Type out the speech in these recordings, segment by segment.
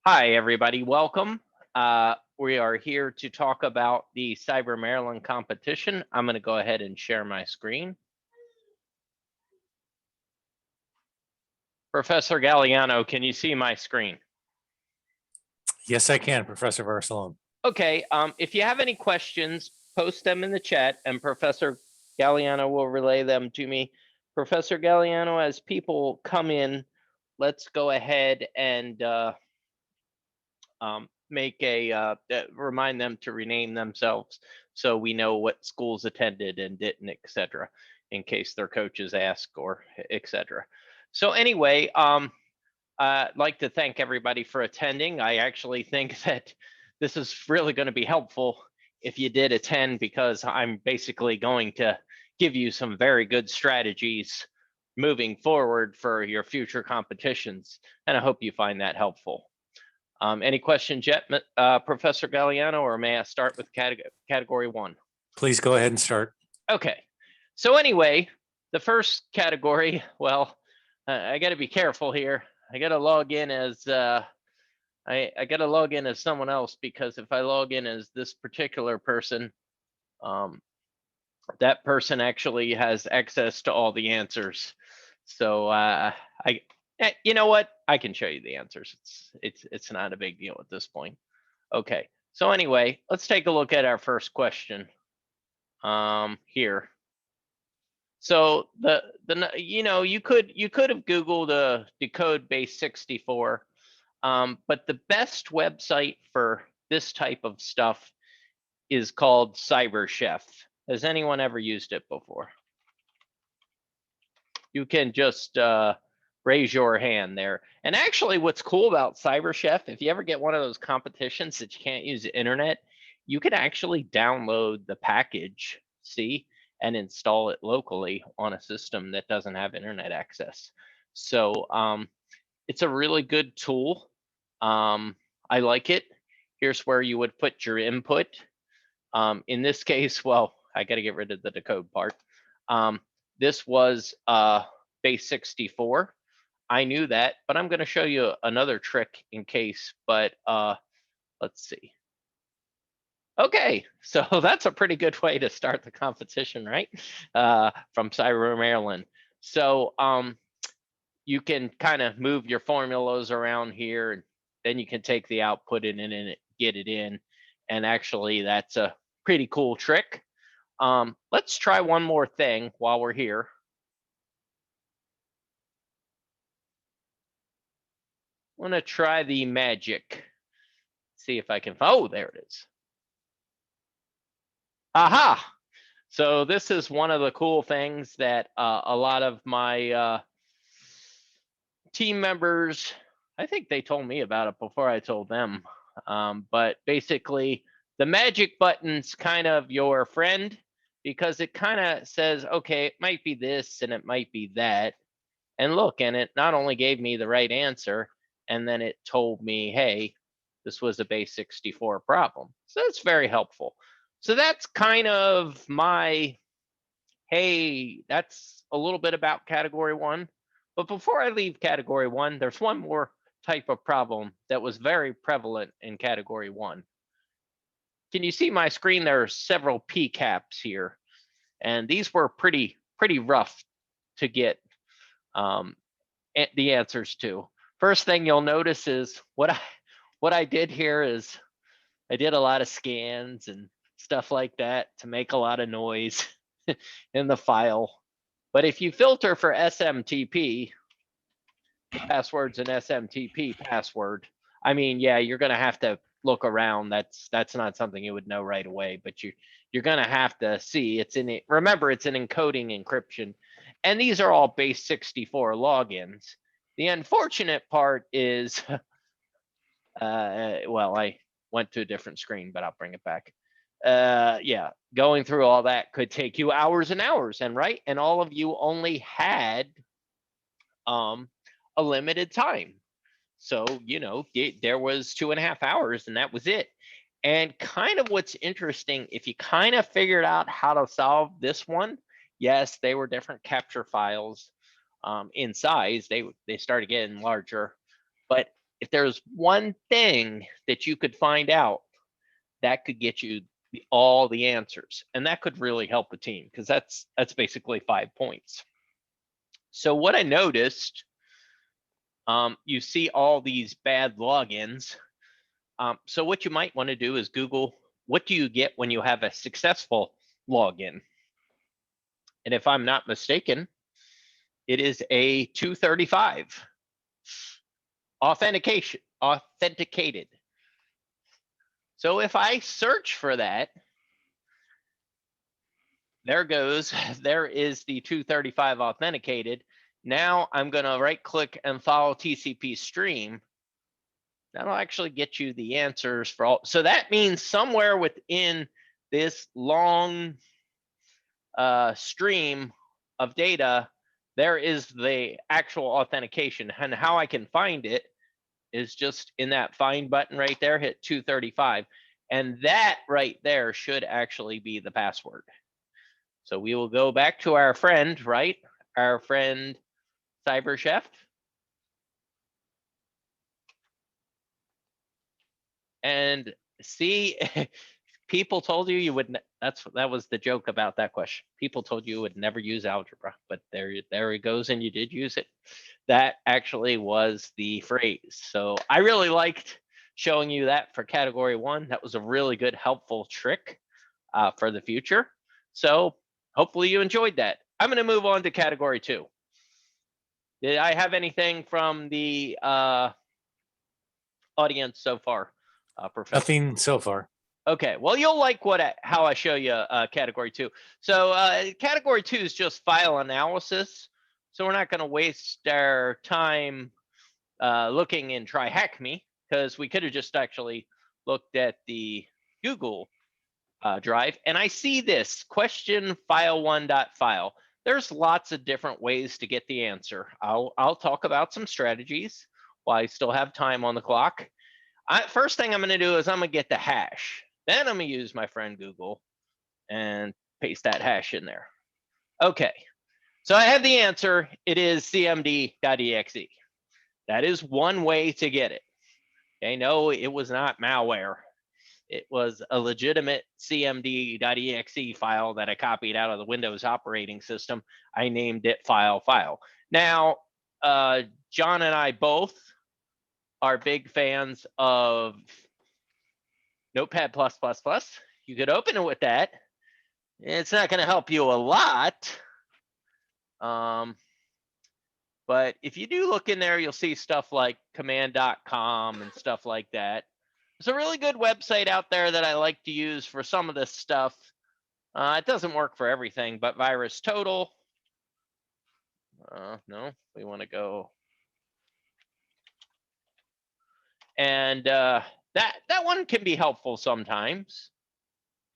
Hi, everybody. Welcome. We are here to talk about the Cyber Maryland competition. I'm going to go ahead and share my screen. Professor Galliano, can you see my screen? Yes, I can, Professor Barcelona. Okay. If you have any questions, post them in the chat, and Professor Galliano will relay them to me. Professor Galliano, as people come in, let's go ahead and remind them to rename themselves so we know what schools attended and didn't, etc., in case their coaches ask or etc. So anyway, I'd like to thank everybody for attending. I actually think that this is really going to be helpful if you did attend, because I'm basically going to give you some very good strategies moving forward for your future competitions, and I hope you find that helpful. Any questions yet, Professor Galliano, or may I start with category one? Please go ahead and start. Okay. So anyway, the first category, well, I got to be careful here. I got to log in as I got to log in as someone else, because if I log in as this particular person, that person actually has access to all the answers. So you know what? I can show you the answers. It's not a big deal at this point. Okay. So anyway, let's take a look at our first question here. So you could have Googled decode base 64, but the best website for this type of stuff is called CyberChef. Has anyone ever used it before? You can just raise your hand there. And actually, what's cool about CyberChef, if you ever get one of those competitions that you can't use the internet, you can actually download the package, see, and install it locally on a system that doesn't have internet access. So it's a really good tool. I like it. Here's where you would put your input. In this case, well, I got to get rid of the decode part. This was base 64. I knew that, but I'm going to show you another trick in case, but let's see. Okay, so that's a pretty good way to start the competition, right? From Cyber Maryland. So you can kind of move your formulas around here, and then you can take the output in and get it in. And actually, that's a pretty cool trick. Let's try one more thing while we're here. I'm going to try the magic. See if I can, oh, there it is. Aha! So this is one of the cool things that a lot of my team members, I think they told me about it before I told them. But basically, the magic button's kind of your friend, because it kind of says, okay, it might be this and it might be that. And look, and it not only gave me the right answer, and then it told me, hey, this was a base 64 problem. So that's very helpful. So that's kind of my, hey, that's a little bit about category one. But before I leave category one, there's one more type of problem that was very prevalent in category one. Can you see my screen? There are several PCAPs here, and these were pretty rough to get the answers to. First thing you'll notice is what I did here is I did a lot of scans and stuff like that to make a lot of noise in the file. But if you filter for SMTP, the password's an SMTP password. I mean, yeah, you're going to have to look around. That's not something you would know right away, but you're going to have to see it's in it. Remember, it's an encoding encryption, and these are all base 64 logins. The unfortunate part is, well, I went to a different screen, but I'll bring it back. Yeah, going through all that could take you hours and hours, and right, and all of you only had a limited time. So, you know, there was 2.5 hours and that was it. And kind of what's interesting, if you kind of figured out how to solve this one, yes, they were different capture files in size. They started getting larger, but if there's one thing that you could find out that could get you all the answers, and that could really help a team, because that's basically 5 points. So what I noticed, you see all these bad logins. So what you might want to do is Google, what do you get when you have a successful login? And if I'm not mistaken, it is a 235 authenticated. So if I search for that, there is the 235 authenticated. Now I'm going to right click and follow TCP stream. That'll actually get you the answers for all. So that means somewhere within this long stream of data, there is the actual authentication. And how I can find it is just in that find button right there, hit 235. And that right there should actually be the password. So we will go back to our friend, right? Our friend Cyber Chef. And see, people told you you would, that was the joke about that question. People told you would never use algebra, but there it goes, and you did use it. That actually was the phrase. So I really liked showing you that for category 1. That was a really good, helpful trick for the future. So hopefully you enjoyed that. I'm going to move on to category 2. Did I have anything from the audience so far, Professor? Nothing so far. Okay, well, you'll like how I show you category 2. So category 2 is just file analysis. So we're not going to waste our time looking in Try Hack Me, because we could have just actually looked at the Google Drive. And I see this question file1.file. There's lots of different ways to get the answer. I'll talk about some strategies while I still have time on the clock. First thing I'm going to do is I'm going to get the hash. Then I'm going to use my friend Google and paste that hash in there. Okay, so I have the answer. It is cmd.exe. That is one way to get it. Okay, no, it was not malware. It was a legitimate cmd.exe file that I copied out of the Windows operating system. I named it file. Now, John and I both are big fans of Notepad++. You could open it with that. It's not going to help you a lot. But if you do look in there, you'll see stuff like command.com and stuff like that. There's a really good website out there that I like to use for some of this stuff. It doesn't work for everything, but VirusTotal. No, we want to go. And that one can be helpful sometimes.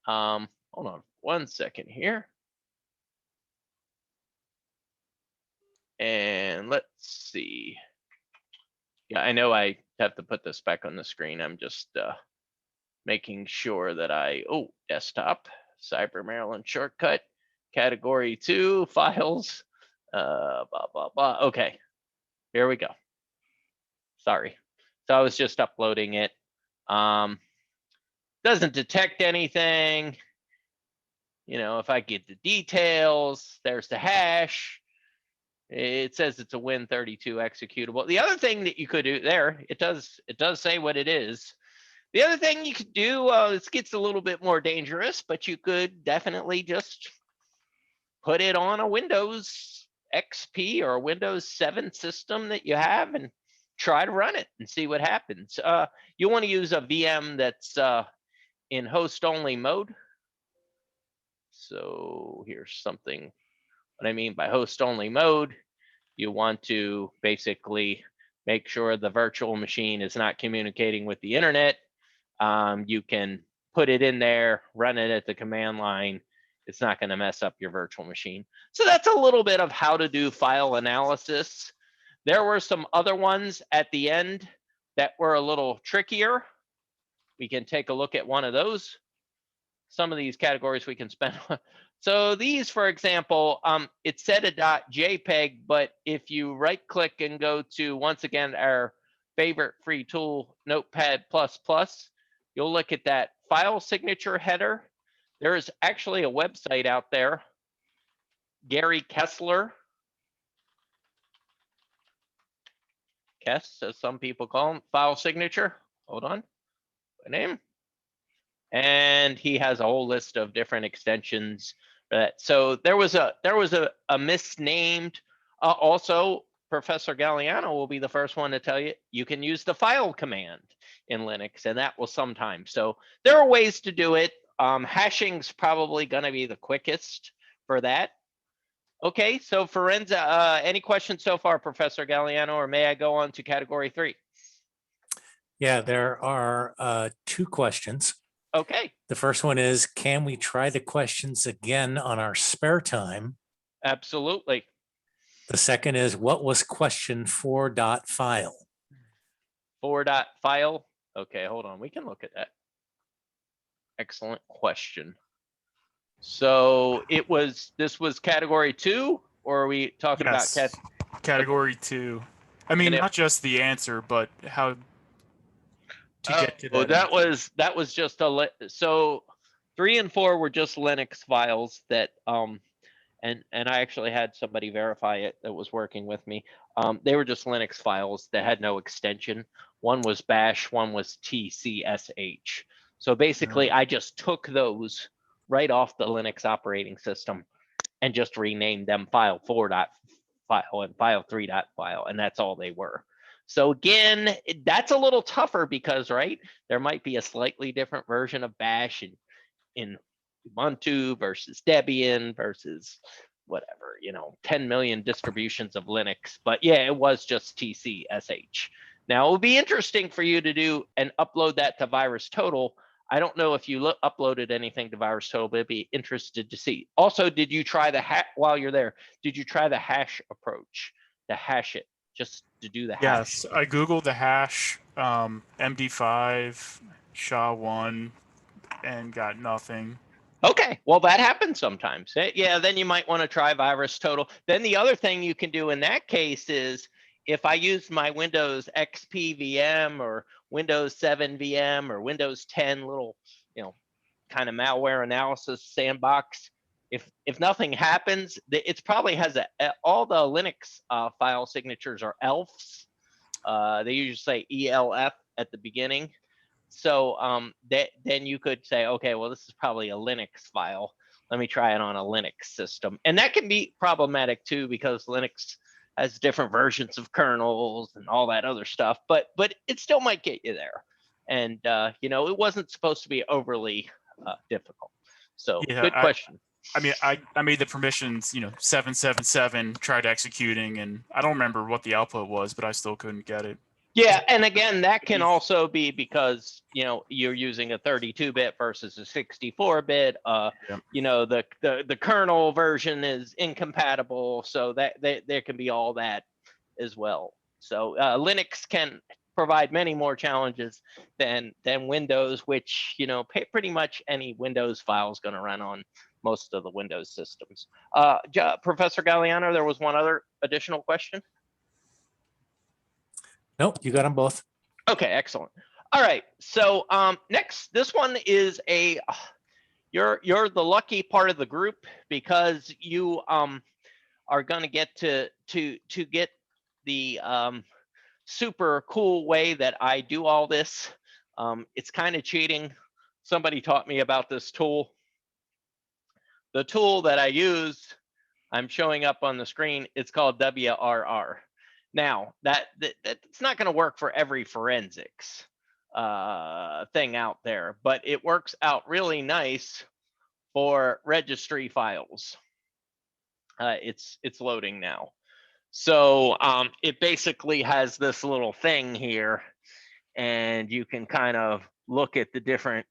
Hold on 1 second here. And let's see. Yeah, I know I have to put this back on the screen. I'm just making sure that desktop, Cyber Maryland shortcut, category 2, files, blah, blah, blah. Okay, here we go. Sorry. So I was just uploading it. Doesn't detect anything. You know, if I get the details, there's the hash. It says it's a Win32 executable. The other thing that you could do there, it does say what it is. The other thing you could do, this gets a little bit more dangerous, but you could definitely just put it on a Windows XP or a Windows 7 system that you have and try to run it and see what happens. You want to use a VM that's in host-only mode. So here's something. What I mean by host-only mode, you want to basically make sure the virtual machine is not communicating with the internet. You can put it in there, run it at the command line. It's not going to mess up your virtual machine. So that's a little bit of how to do file analysis. There were some other ones at the end that were a little trickier. We can take a look at one of those. Some of these categories we can spend on. So these, for example, it said a .jpeg, but if you right click and go to, once again, our favorite free tool, Notepad++, you'll look at that file signature header. There is actually a website out there, Gary Kessler, Kess, as some people call him, file signature. Hold on, my name. And he has a whole list of different extensions for that. So there was a misnamed. Also, Professor Galliano will be the first one to tell you you can use the file command in Linux, and that will sometimes. So there are ways to do it. Hashing's probably going to be the quickest for that. Okay, so Forenza, any questions so far, Professor Galliano, or may I go on to category 3? Yeah, there are 2 questions. Okay. The first one is, can we try the questions again on our spare time? Absolutely. The second is, what was question 4.file? 4.file. Okay, hold on. We can look at that. Excellent question. So this was category 2, or are we talking about category 2? I mean, not just the answer, but how to get to that. That was just so 3 and 4 were just Linux files that and I actually had somebody verify it that was working with me. They were just Linux files that had no extension. One was bash, one was tcsh. So basically, I just took those right off the Linux operating system and just renamed them file 4.file and file 3.file, and that's all they were. So again, that's a little tougher because, right, there might be a slightly different version of bash in Ubuntu versus Debian versus whatever, 10 million distributions of Linux. But yeah, it was just tcsh. Now, it would be interesting for you to do and upload that to VirusTotal. I don't know if you uploaded anything to VirusTotal, but I'd be interested to see. Also, did you try while you're there, did you try the hash approach, to hash it, just to do the hash? Yes, I Googled the hash, MD5, SHA-1, and got nothing. Okay, well, that happens sometimes. Yeah, then you might want to try VirusTotal. Then the other thing you can do in that case is, if I use my Windows XP VM or Windows 7 VM or Windows 10 little, kind of malware analysis sandbox, if nothing happens, it probably has all the Linux file signatures are ELFs. They usually say ELF at the beginning. So then you could say, okay, well, this is probably a Linux file. Let me try it on a Linux system. And that can be problematic too, because Linux has different versions of kernels and all that other stuff, but it still might get you there. And it wasn't supposed to be overly difficult. So yeah, good question. I mean, I made the permissions, 777, tried executing, and I don't remember what the output was, but I still couldn't get it. Yeah, and again, that can also be because you're using a 32-bit versus a 64-bit. The kernel version is incompatible, so that there can be all that as well. So Linux can provide many more challenges than Windows, which pretty much any Windows file is going to run on most of the Windows systems. Professor Galliano, there was one other additional question. Nope, you got them both. Okay, excellent. All right, so next, this one is you're the lucky part of the group, because you are going to get to get the super cool way that I do all this. It's kind of cheating. Somebody taught me about this tool. The tool that I use, I'm showing up on the screen. It's called WRR. Now, that's not going to work for every forensics thing out there, but it works out really nice for registry files. It's loading now. So it basically has this little thing here, and you can kind of look at the different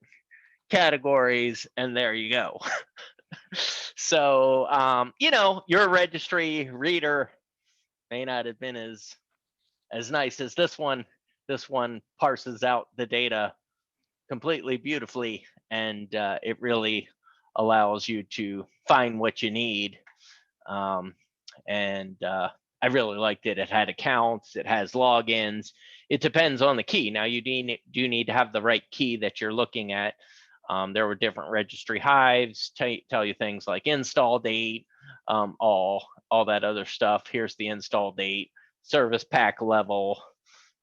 categories, and there you go. So, your registry reader may not have been as nice as this one. This one parses out the data completely beautifully, and it really allows you to find what you need. I really liked it. It had accounts, it has logins, it depends on the key. Now you do need to have the right key that you're looking at. There were different registry hives, tell you things like install date, all that other stuff. Here's the install date, service pack level,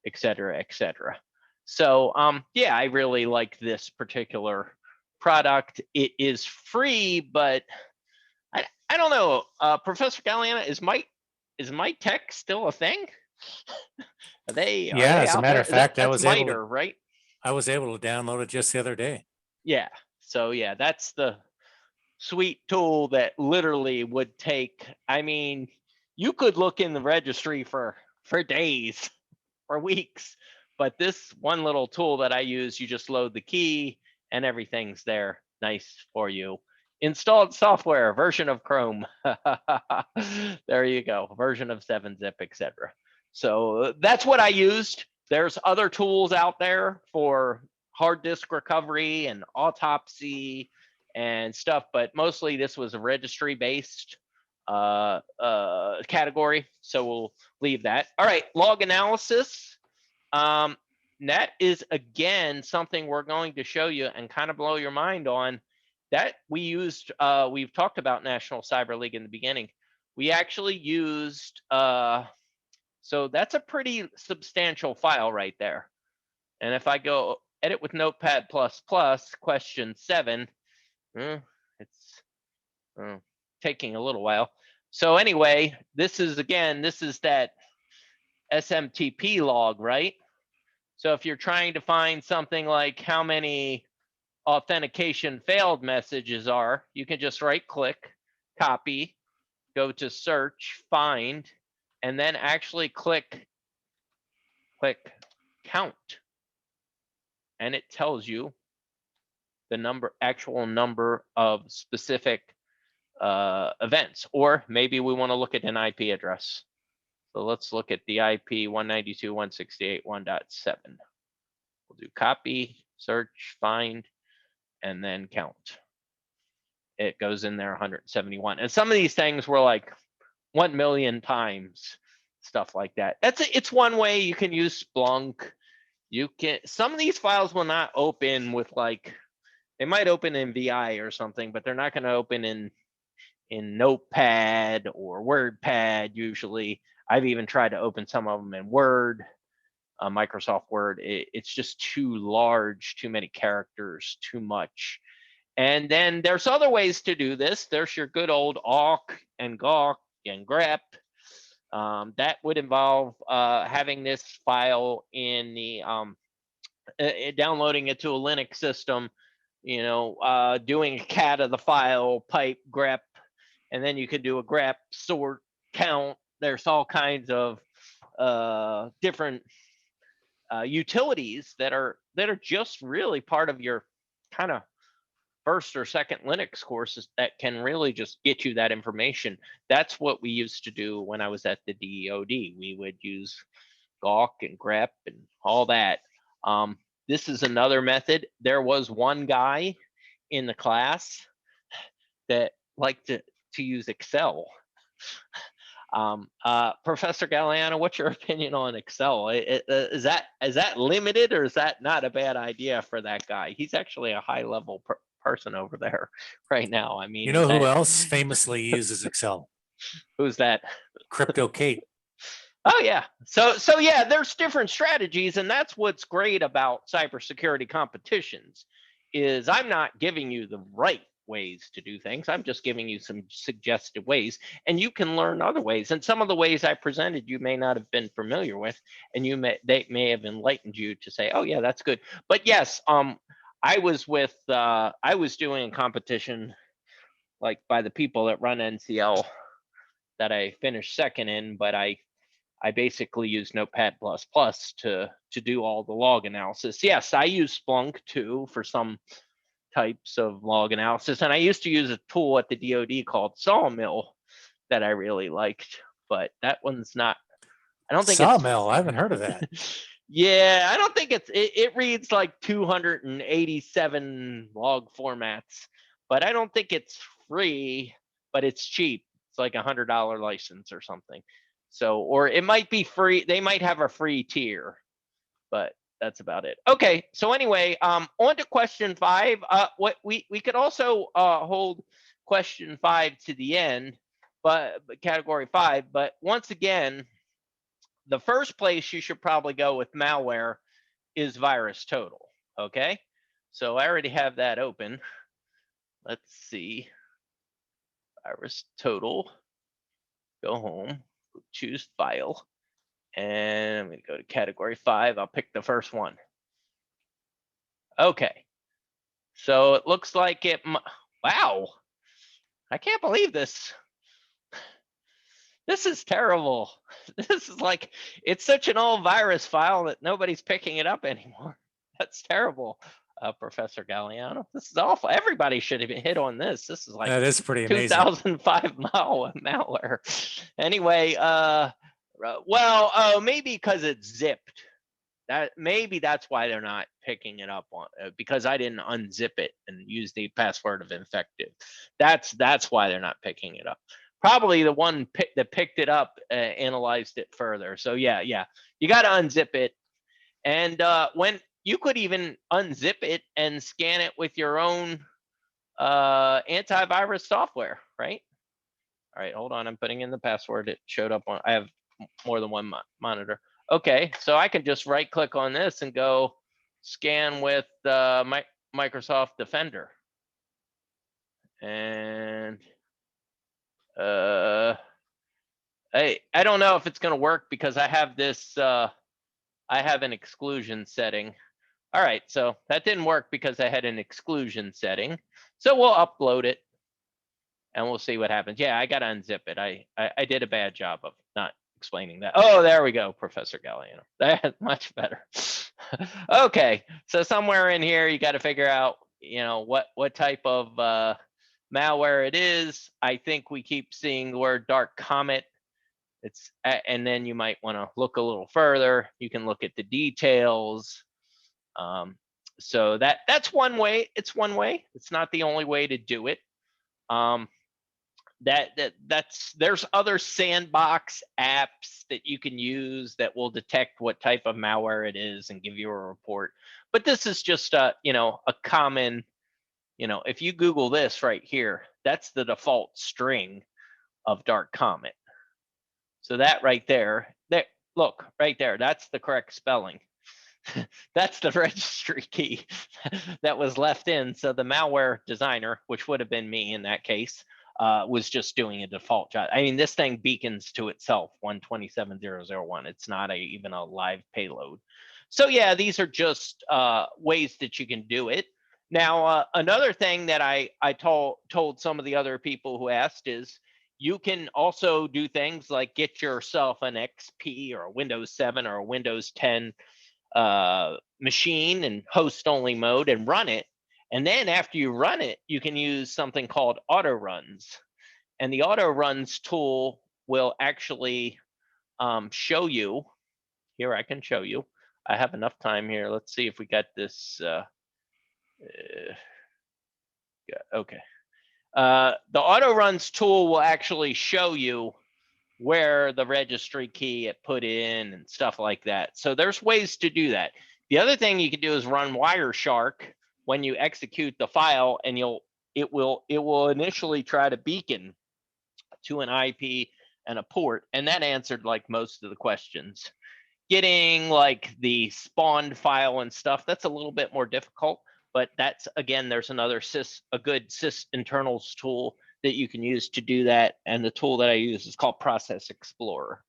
et cetera, et cetera. So yeah, I really like this particular product. It is free, but I don't know. Professor Galliana, is Mite Tech still a thing? Are they As a out matter there? of fact, I That's was able MITRE, to right? download it just the other day. Yeah. So yeah, that's the sweet tool that literally would take, I mean, you could look in the registry for days or weeks, but this one little tool that I use, you just load the key and everything's there nice for you. Installed software, version of Chrome. There you go, version of 7-zip, etc. So that's what I used. There's other tools out there for hard disk recovery and autopsy and stuff, but mostly this was a registry based category. So we'll leave that. All right, log analysis. That is again something we're going to show you and kind of blow your mind on. That we used, we've talked about National Cyber League in the beginning. We actually used, so that's a pretty substantial file right there. And if I go edit with Notepad++, question 7, it's taking a little while. So anyway, this is that SMTP log, right? So if you're trying to find something like how many authentication failed messages are, you can just right click, copy, go to search, find, and then actually click count. And it tells you the actual number of specific events. Or maybe we want to look at an IP address. So let's look at the IP 192.168.1.7. We'll do copy, search, find, and then count. It goes in there 171. And some of these things were like 1 million times, stuff like that. It's one way you can use Splunk. Some of these files will not open with like, they might open in VI or something, but they're not going to open in Notepad or WordPad usually. I've even tried to open some of them in Word, Microsoft Word. It's just too large, too many characters, too much. And then there's other ways to do this. There's your good old awk and gawk and grep. That would involve having this file in the downloading it to a Linux system, doing a cat of the file, pipe, grep, and then you could do a grep, sort, count. There's all kinds of different utilities that are just really part of your kind of first or second Linux courses that can really just get you that information. That's what we used to do when I was at the DOD. We would use gawk and grep and all that. This is another method. There was one guy in the class that liked to use Excel. Professor Galliano, what's your opinion on Excel? Is that limited, or is that not a bad idea for that guy? He's actually a high level person over there right now. I mean, who else famously uses Excel? Who's that? Crypto Kate. Oh yeah. So yeah, there's different strategies, and that's what's great about cybersecurity competitions is I'm not giving you the right ways to do things. I'm just giving you some suggested ways, and you can learn other ways. And some of the ways I presented you may not have been familiar with, and they may have enlightened you to say, oh yeah, that's good. But yes, I was doing a competition like by the people that run NCL that I finished second in, but I basically use Notepad++ to do all the log analysis. Yes, I use Splunk too for some types of log analysis. And I used to use a tool at the DoD called Sawmill that I really liked, but that one's not, I don't think Sawmill, I haven't heard of that. Yeah, I don't think it reads like 287 log formats, but I don't think it's free, but it's cheap. It's like $100 license or something. So, or it might be free. They might have a free tier. but that's about it. Okay, so anyway, on to question 5. What we could also hold question 5 to the end, but category 5. But once again, the first place you should probably go with malware is virus total. Okay, so I already have that open. Let's see, virus total. Go home, choose file, and I'm going to go to category 5. I'll pick the first one. Okay, so it looks like it. Wow, I can't believe this. This is terrible. This is like, it's such an old virus file that nobody's picking it up anymore. That's terrible, Professor Galliano. This is awful. Everybody should have hit on this. This is like That is pretty amazing. 2005 malware. Anyway, well, maybe because it's zipped. Maybe that's why they're not picking it up on because I didn't unzip it and use the password of infected. That's why they're not picking it up. Probably the one that picked it up analyzed it further. So yeah, you got to unzip it, and when you could even unzip it and scan it with your own antivirus software, right? All right, hold on. I'm putting in the password. It showed up on. I have more than one monitor. Okay, so I can just right click on this and go scan with Microsoft Defender. And I don't know if it's going to work because I have this, I have an exclusion setting. All right, so that didn't work because I had an exclusion setting. So we'll upload it and we'll see what happens. Yeah, I got to unzip it. I did a bad job of not explaining that. Oh, there we go, Professor Galliano. That's much better. Okay, so somewhere in here, you got to figure out, what type of malware it is. I think we keep seeing the word dark comet. And then you might want to look a little further. You can look at the details. So that's one way. It's one way. It's not the only way to do it. There's other sandbox apps that you can use that will detect what type of malware it is and give you a report. But this is just a common, if you Google this right here, that's the default string of dark comet. So that right there, look right there, that's the correct spelling. That's the registry key that was left in. So the malware designer, which would have been me in that case, was just doing a default job. I mean, this thing beacons to itself 127.0.0.1. It's not even a live payload. So yeah, these are just ways that you can do it. Now, another thing that I told some of the other people who asked is you can also do things like get yourself an XP or a Windows 7 or a Windows 10 machine and host only mode and run it. And then after you run it, you can use something called auto runs. And the auto runs tool will actually show you. Here, I can show you. I have enough time here. Let's see if we got this. Okay. The auto runs tool will actually show you where the registry key it put in and stuff like that. So there's ways to do that. The other thing you can do is run Wireshark when you execute the file, and it will initially try to beacon to an IP and a port, and that answered like most of the questions. Getting like the spawned file and stuff, that's a little bit more difficult, but that's, again, there's another a good sysinternals tool that you can use to do that. And the tool that I use is called Process Explorer.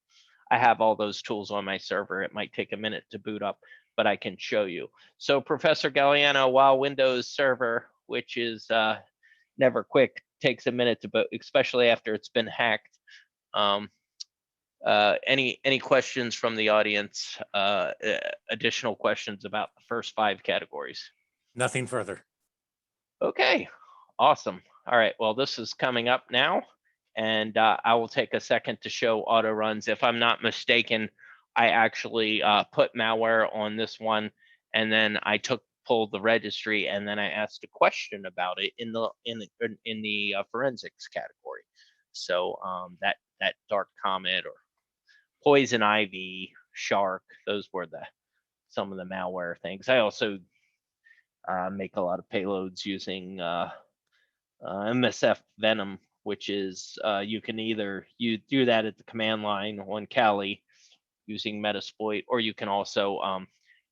I have all those tools on my server. It might take a minute to boot up, but I can show you. So Professor Galliano, while Windows Server, which is never quick, takes a minute to boot, especially after it's been hacked. Any questions from the audience? Additional questions about the first 5 categories? Nothing further. Okay, awesome. All right, well, this is coming up now, and I will take a second to show auto runs. If I'm not mistaken, I actually put malware on this one, and then I pulled the registry, and then I asked a question about it in the forensics category. So that dark comet or poison ivy, shark, those were the some of the malware things. I also make a lot of payloads using MSF Venom, which is you can either you do that at the command line on Kali using Metasploit, or you can also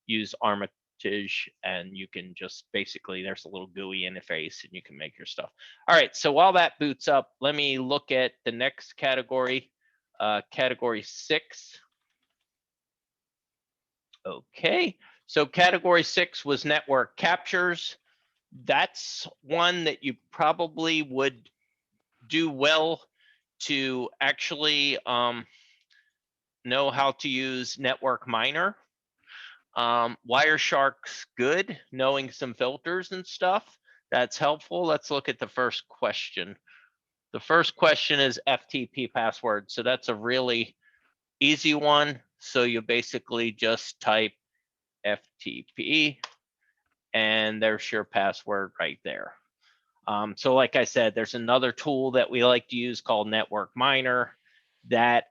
use Armitage, and you can just basically, there's a little GUI interface and you can make your stuff. All right, so while that boots up, let me look at the next category, category 6. Okay, so category 6 was network captures. That's one that you probably would do well to actually know how to use Network Miner. Wireshark's good, knowing some filters and stuff. That's helpful. Let's look at the first question. The first question is FTP password. So that's a really easy one. So you basically just type FTP and there's your password right there. So like I said, there's another tool that we like to use called Network Miner. That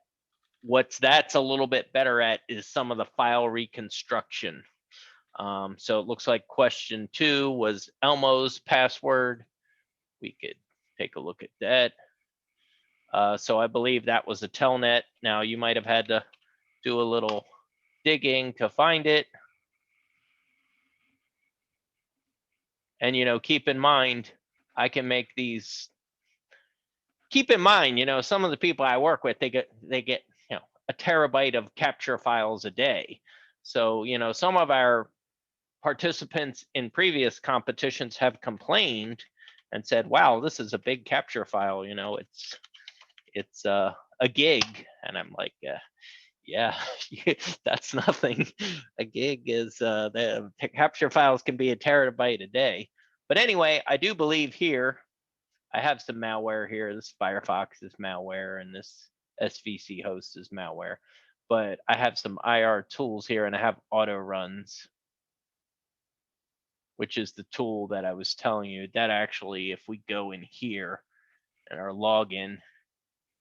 that's a little bit better at is some of the file reconstruction. So it looks like question 2 was Elmo's password. We could take a look at that. So I believe that was a telnet. Now you might have had to do a little digging to find it. And, you know, keep in mind, I can make these. Keep in mind, you know, some of the people I work with, they get, you know, a terabyte of capture files a day. So, you know, some of our participants in previous competitions have complained and said, wow, this is a big capture file, you know, it's a gig. And I'm like, yeah, that's nothing. A gig is the capture files can be a terabyte a day. But anyway, I do believe here I have some malware here. This Firefox is malware and this SVC host is malware. But I have some IR tools here and I have auto runs, which is the tool that I was telling you. That actually, if we go in here and our login,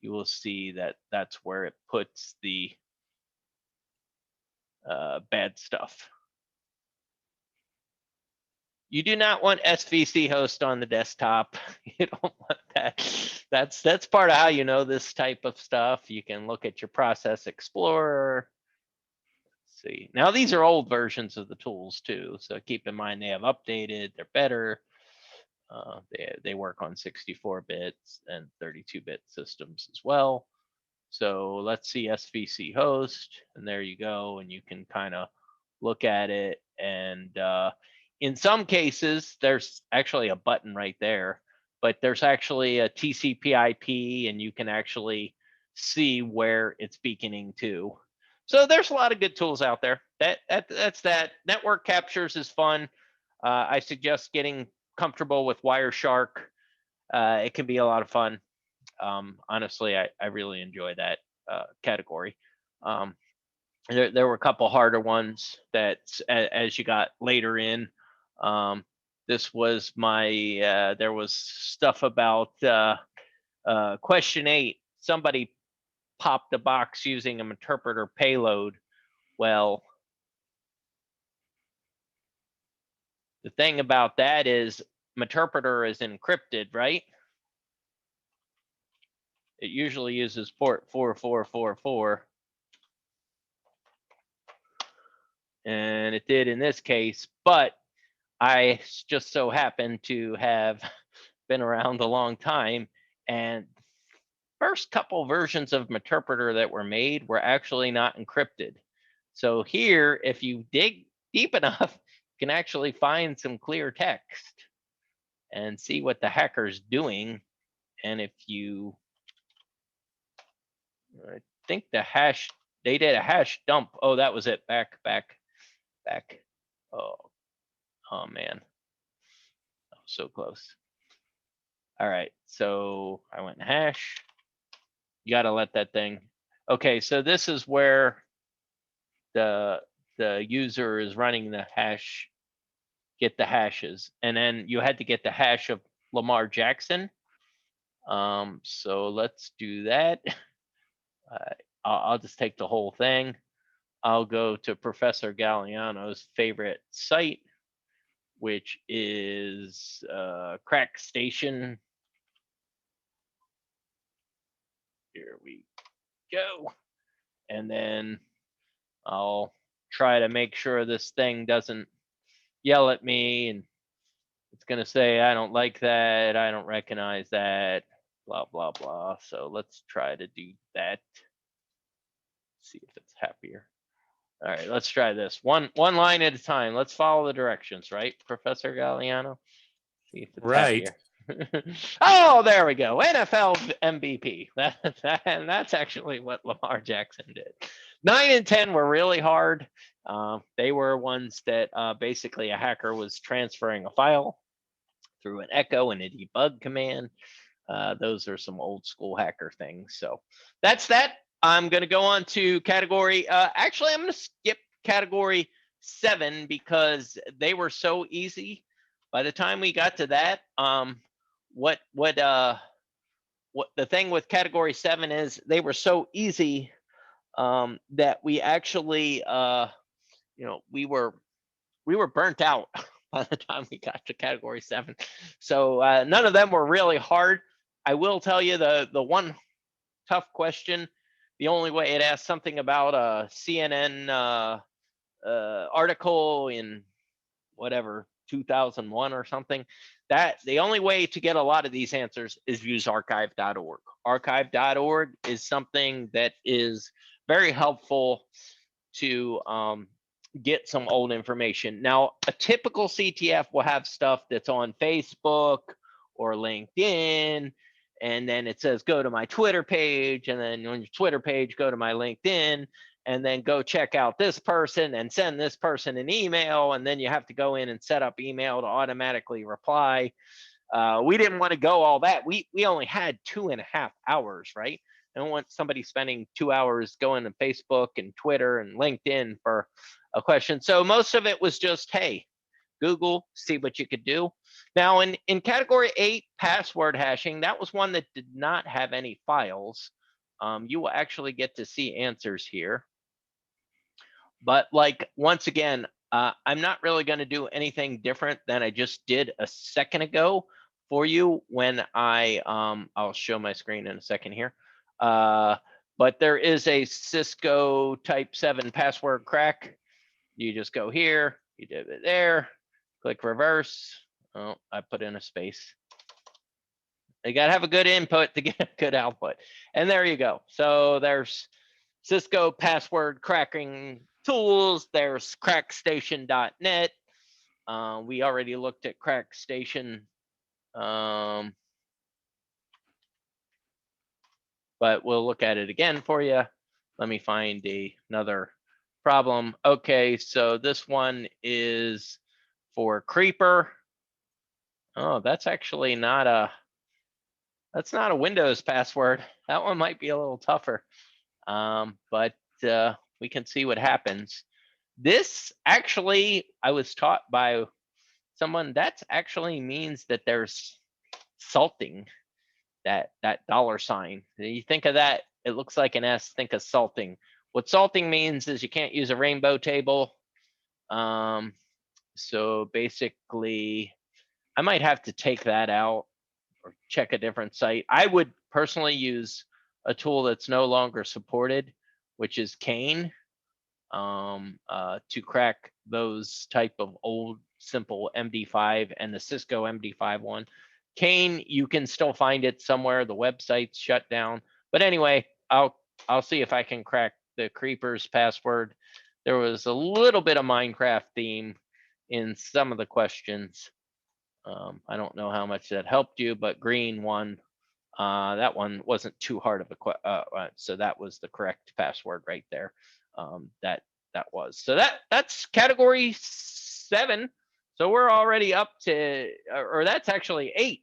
you will see that that's where it puts the bad stuff. You do not want SVC host on the desktop. You don't want that. That's part of how you know this type of stuff. You can look at your Process Explorer. Let's see. Now these are old versions of the tools too, so keep in mind they have updated. They're better. They work on 64 bits and 32-bit systems as well. So let's see SVC host, and there you go, and you can kind of look at it. And in some cases, there's actually a button right there, but there's actually a TCP/IP, and you can actually see where it's beaconing to. So there's a lot of good tools out there. That's that. Network captures is fun. I suggest getting comfortable with Wireshark. It can be a lot of fun. Honestly, I really enjoy that category. There were a couple harder ones that as you got later in. This was my, there was stuff about question 8. Somebody popped a box using an interpreter payload. Well, the thing about that is interpreter is encrypted, right? It usually uses port 4444. And it did in this case, but I just so happen to have been around a long time, and first couple versions of interpreter that were made were actually not encrypted. So here, if you dig deep enough, you can actually find some clear text and see what the hacker's doing. And if you, I think the hash, they did a hash dump. Oh, that was it. Back. Oh man, that was so close. All right, so I went hash. You got to let that thing. Okay, so this is where the user is running the hash, get the hashes, and then you had to get the hash of Lamar Jackson. So let's do that. I'll just take the whole thing. I'll go to Professor Galliano's favorite site, which is Crack Station. Here we go. And then I'll try to make sure this thing doesn't yell at me, and it's going to say, I don't like that, I don't recognize that, blah, blah, blah. So let's try to do that. See if it's happier. All right, let's try this. One line at a time. Let's follow the directions, right, Professor Galliano? See if it's Right. happier. Oh, there we go. NFL MVP. That's actually what Lamar Jackson did. 9 and 10 were really hard. They were ones that basically a hacker was transferring a file through an echo and a debug command. Those are some old school hacker things. So that's that. I'm going to go on to category. Actually, I'm going to skip category 7 because they were so easy. By the time we got to that, what the thing with category 7 is they were so easy that we actually, we were burnt out by the time we got to category 7. So none of them were really hard. I will tell you the one tough question. The only way it asked something about a CNN article in whatever 2001 or something. That the only way to get a lot of these answers is use archive.org. Archive.org is something that is very helpful to get some old information. Now, a typical CTF will have stuff that's on Facebook or LinkedIn, and then it says go to my Twitter page, and then on your Twitter page, go to my LinkedIn, and then go check out this person and send this person an email, and then you have to go in and set up email to automatically reply. We didn't want to go all that. We only had 2.5 hours, right? I don't want somebody spending 2 hours going to Facebook and Twitter and LinkedIn for a question. So most of it was just, hey, Google, see what you could do. Now in category 8, password hashing, that was one that did not have any files. You will actually get to see answers here. But like, once again, I'm not really going to do anything different than I just did a second ago for you when I'll show my screen in a second here. But there is a Cisco type 7 password crack. You just go here, you did it there, click reverse. Oh, I put in a space. You got to have a good input to get a good output. And there you go. So there's Cisco password cracking tools. There's crackstation.net. We already looked at Crackstation. But we'll look at it again for you. Let me find another problem. Okay, so this one is for Creeper. Oh, that's actually not a Windows password. That one might be a little tougher. But we can see what happens. This actually, I was taught by someone, that actually means that there's salting, that $sign. You think of that, it looks like an S, think of salting. What salting means is you can't use a rainbow table. So basically, I might have to take that out or check a different site. I would personally use a tool that's no longer supported, which is Kane, to crack those type of old simple MD5 and the Cisco MD5 one. Kane, you can still find it somewhere. The website's shut down. But anyway, I'll see if I can crack the Creeper's password. There was a little bit of Minecraft theme in some of the questions. I don't know how much that helped you, but green one, that one wasn't too hard of a so that was the correct password right there. That was. So that's category 7. So we're already up to, or that's actually 8.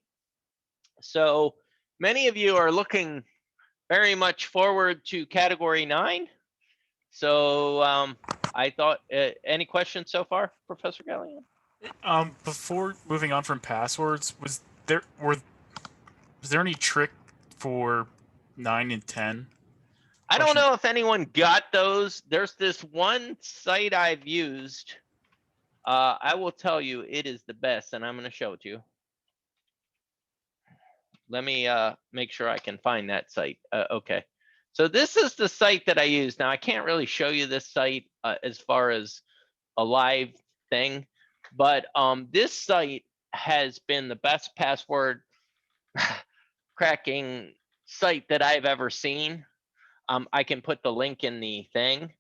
So many of you are looking very much forward to category 9. So I thought, any questions so far, Professor Galliano? Before moving on from passwords, was there any trick for 9 and 10? I don't Question. know if anyone got those. There's this one site I've used. I will tell you, it is the best, and I'm going to show it to you. Let me make sure I can find that site. Okay. So this is the site that I use. Now, I can't really show you this site as far as a live thing, but this site has been the best password cracking site that I've ever seen. I can put the link in the thing.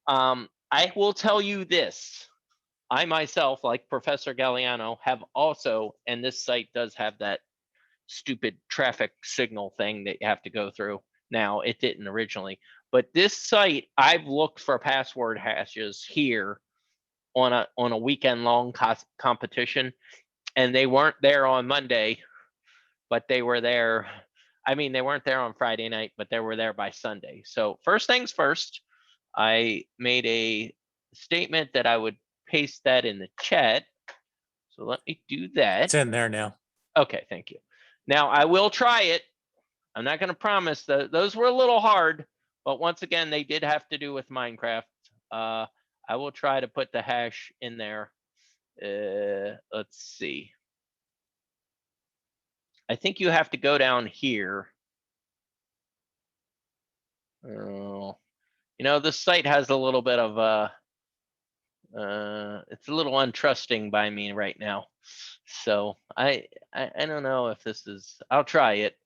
I will tell you this. I myself, like Professor Galliano, have also, and this site does have that stupid traffic signal thing that you have to go through. Now, it didn't originally, but this site, I've looked for password hashes here on a weekend long competition, and they weren't there on Monday, but they were there. I mean, they weren't there on Friday night, but they were there by Sunday. So first things first, I made a statement that I would paste that in the chat. So let me do that. It's in there now. Okay, thank you. Now I will try it. I'm not going to promise that those were a little hard, but once again, they did have to do with Minecraft. I will try to put the hash in there. Let's see. I think you have to go down here. Oh, you know, this site has a little bit of it's a little untrusting by me right now. So I don't know if this is. I'll try it.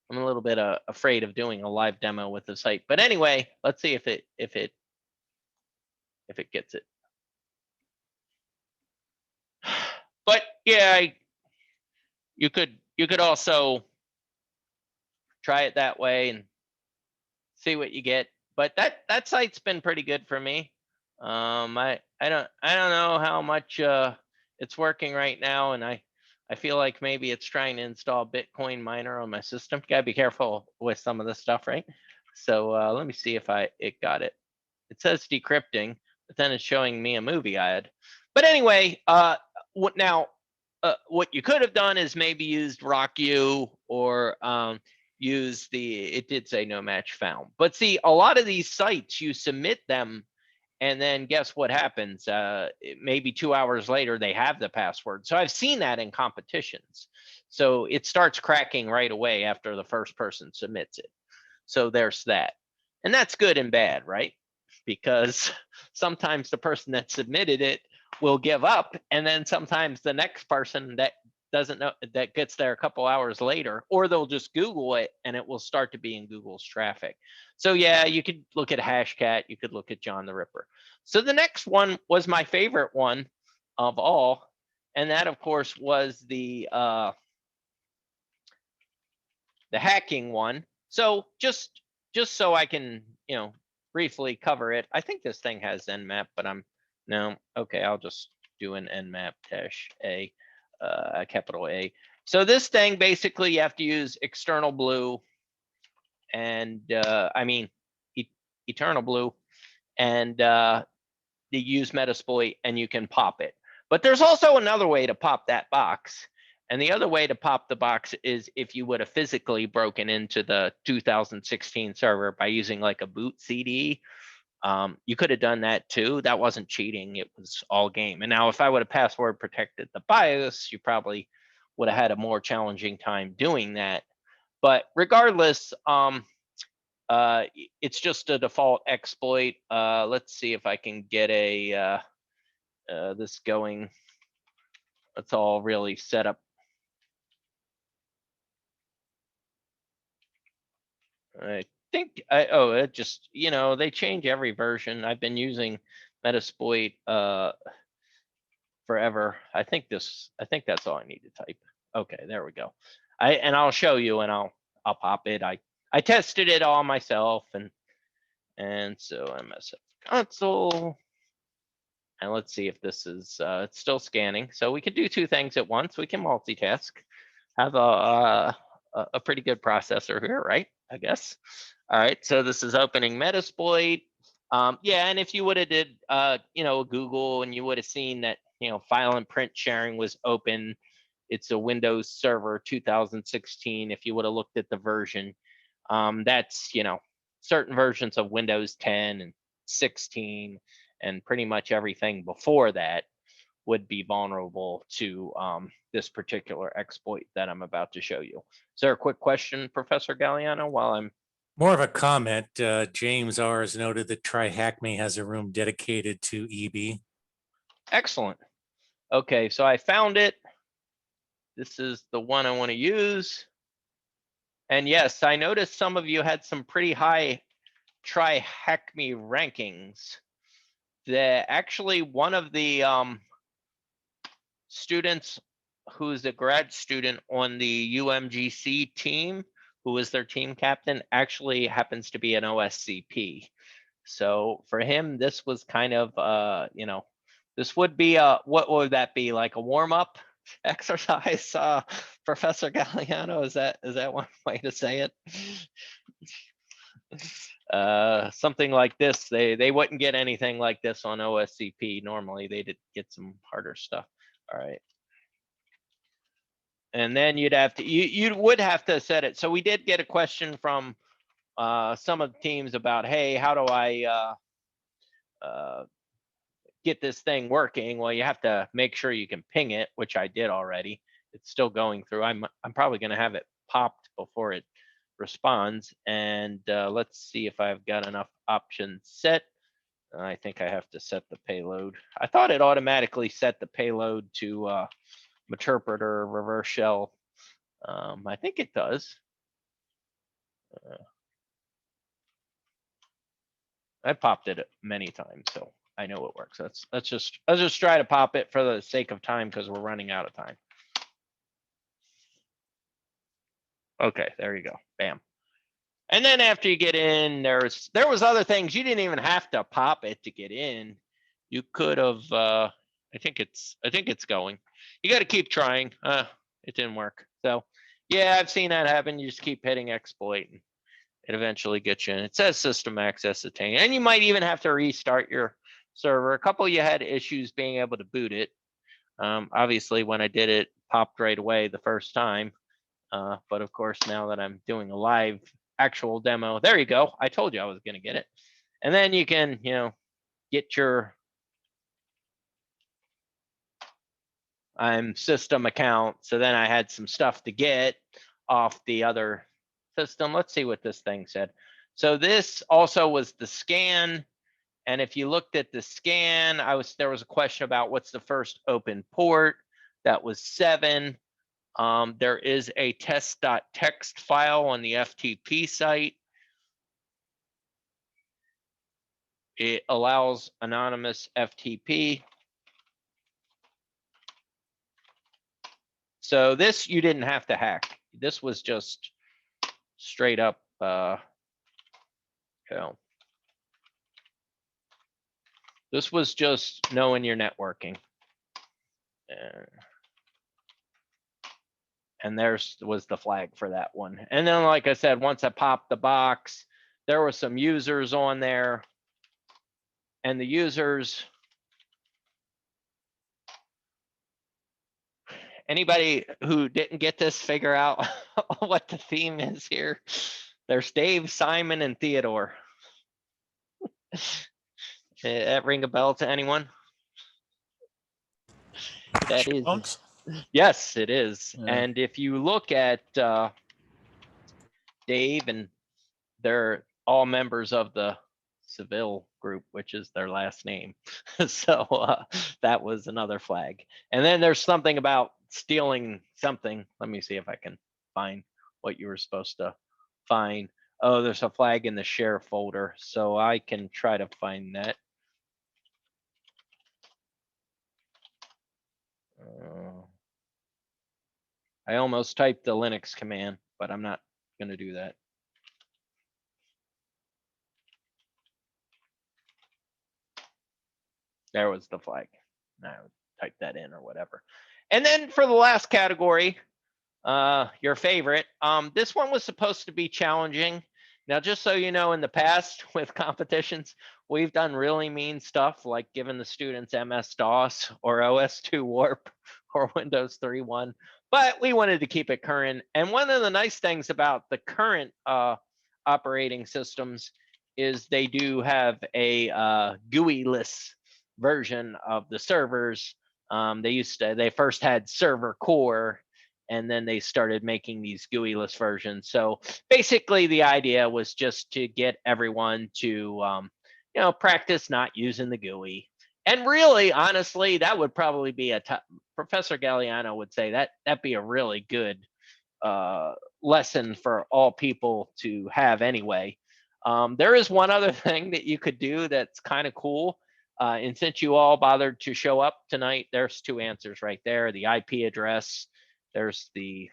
I'm a little bit afraid of doing a live demo with the site, but anyway, let's see if it gets it. But yeah, you could also try it that way and see what you get. But that site's been pretty good for me. I don't know how much it's working right now, and I feel like maybe it's trying to install Bitcoin miner on my system. Gotta be careful with some of this stuff, right? So let me see if it got it. It says decrypting, but then it's showing me a movie ad. But anyway, what you could have done is maybe used RockU or use it did say no match found. But see, a lot of these sites, you submit them, and then guess what happens? Maybe 2 hours later, they have the password. So I've seen that in competitions. So it starts cracking right away after the first person submits it. So there's that. And that's good and bad, right? Because sometimes the person that submitted it will give up, and then sometimes the next person that doesn't know, that gets there a couple hours later, or they'll just Google it and it will start to be in Google's traffic. So yeah, you could look at Hashcat, you could look at John the Ripper. So the next one was my favorite one of all, and that of course was the hacking one. So just so I can, briefly cover it. I think this thing has nmap, but okay, I'll just do an nmap -a, capital A. So this thing, basically you have to use external blue and eternal blue, and you use Metasploit and you can pop it. But there's also another way to pop that box. And the other way to pop the box is if you would have physically broken into the 2016 server by using like a boot CD. You could have done that too. That wasn't cheating. It was all game. And now if I would have password protected the BIOS, you probably would have had a more challenging time doing that. But regardless, it's just a default exploit. Let's see if I can get this going. It's all really set up. I think it just, they change every version. I've been using Metasploit forever. I think that's all I need to type. Okay, there we go. I'll show you, and I'll pop it. I tested it all myself, and so MSF console. And let's see if this is it's still scanning. So we could do two things at once. We can multitask. Have a pretty good processor here, right? I guess. All right. So this is opening Metasploit. Yeah, and if you would have did Google, and you would have seen that file and print sharing was open. It's a Windows Server 2016. If you would have looked at the version, that's certain versions of Windows 10 and 16 and pretty much everything before that would be vulnerable to this particular exploit that I'm about to show you. Is there a quick question, Professor Galliano, while I'm... More of a comment. James R. has noted that TryHackMe has a room dedicated to EB. Excellent. Okay, so I found it. This is the one I want to use. And yes, I noticed some of you had some pretty high TryHackMe rankings. Actually, one of the students who's a grad student on the UMGC team, who was their team captain, actually happens to be an OSCP. So for him, this was kind of, you know, this would be what would that be, like a warm-up exercise, Professor Galliano? Is that one way to say it? Something like this, they wouldn't get anything like this on OSCP. Normally they'd get some harder stuff. All right. And then you'd have to, you would have to set it. So we did get a question from some of the teams about, hey, how do I get this thing working? Well, you have to make sure you can ping it, which I did already. It's still going through. I'm probably going to have it popped before it responds. And let's see if I've got enough options set. I think I have to set the payload. I thought it automatically set the payload to interpreter reverse shell. I think it does. I popped it many times, so I know it works. Let's just try to pop it for the sake of time because we're running out of time. Okay, there you go. Bam. And then after you get in, there was other things. You didn't even have to pop it to get in. You could have. I think it's going. You got to keep trying. It didn't work. So yeah, I've seen that happen. You just keep hitting exploit, and it eventually gets you in. It says system access attained, and you might even have to restart your server. A couple of you had issues being able to boot it. Obviously, when I did it, popped right away the first time. But of course, now that I'm doing a live actual demo, there you go. I told you I was going to get it. And then you can, you know, get your system account. So then I had some stuff to get off the other system. Let's see what this thing said. So this also was the scan. And if you looked at the scan, there was a question about what's the first open port. That was 7. There is a test.txt file on the FTP site. It allows anonymous FTP. So this you didn't have to hack. This was just straight up, this was just knowing your networking. And was the flag for that one. And then, like I said, once I popped the box, there were some users on there. And the users, anybody who didn't get this, figure out what the theme is here. There's Dave, Simon, and Theodore. That ring a bell to anyone? That is, Chipmunks? yes, it is. Yeah. And if you look at Dave, and they're all members of the Seville group, which is their last name. So that was another flag. And then there's something about stealing something. Let me see if I can find what you were supposed to find. Oh, there's a flag in the share folder, so I can try to find that. I almost typed the Linux command, but I'm not going to do that. There was the flag. I would type that in or whatever. And then for the last category, your favorite, this one was supposed to be challenging. Now, just so you know, in the past with competitions, we've done really mean stuff like giving the students MS-DOS or OS/2 Warp or Windows 3.1, but we wanted to keep it current. And one of the nice things about the current operating systems is they do have a GUI-less version of the servers. They first had server core, and then they started making these GUI-less versions. So basically the idea was just to get everyone to practice not using the GUI. And really, honestly, that would probably be Professor Galliano would say that'd be a really good lesson for all people to have anyway. There is one other thing that you could do that's kind of cool. And since you all bothered to show up tonight, there's two answers right there: the IP address, there's the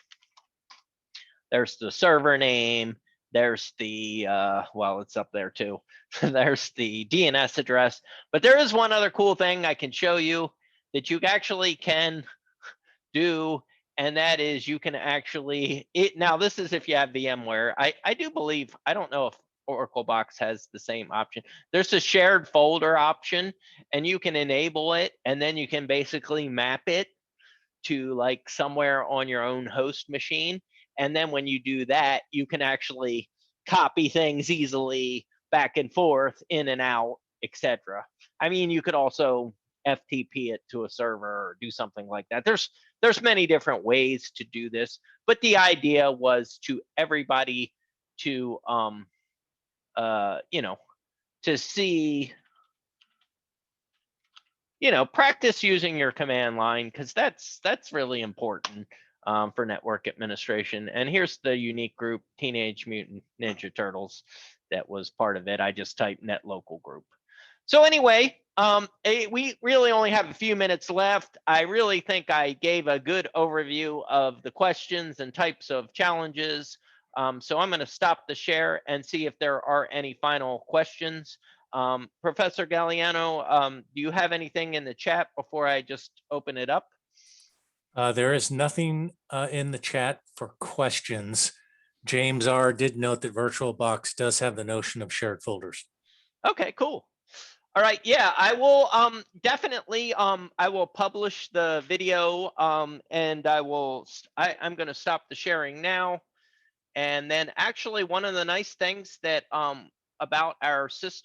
server name, there's the well, it's up there too. There's the DNS address. But there is one other cool thing I can show you that you actually can do, and that is you can actually now this is if you have VMware. I do believe, I don't know if Oracle Box has the same option. There's a shared folder option, and you can enable it, and then you can basically map it to like somewhere on your own host machine. And then when you do that, you can actually copy things easily back and forth, in and out, etc. I mean, you could also FTP it to a server or do something like that. There's many different ways to do this, but the idea was to everybody to to see, practice using your command line, because that's really important for network administration. And here's the unique group, Teenage Mutant Ninja Turtles, that was part of it. I just typed net local group. So anyway, we really only have a few minutes left. I really think I gave a good overview of the questions and types of challenges. So I'm going to stop the share and see if there are any final questions. Professor Galliano, do you have anything in the chat before I just open it up? There is nothing in the chat for questions. James R. did note that VirtualBox does have the notion of shared folders. Okay, cool. All right, yeah, I will definitely I will publish the video and I'm going to stop the sharing now. And then actually one of the nice things that about our system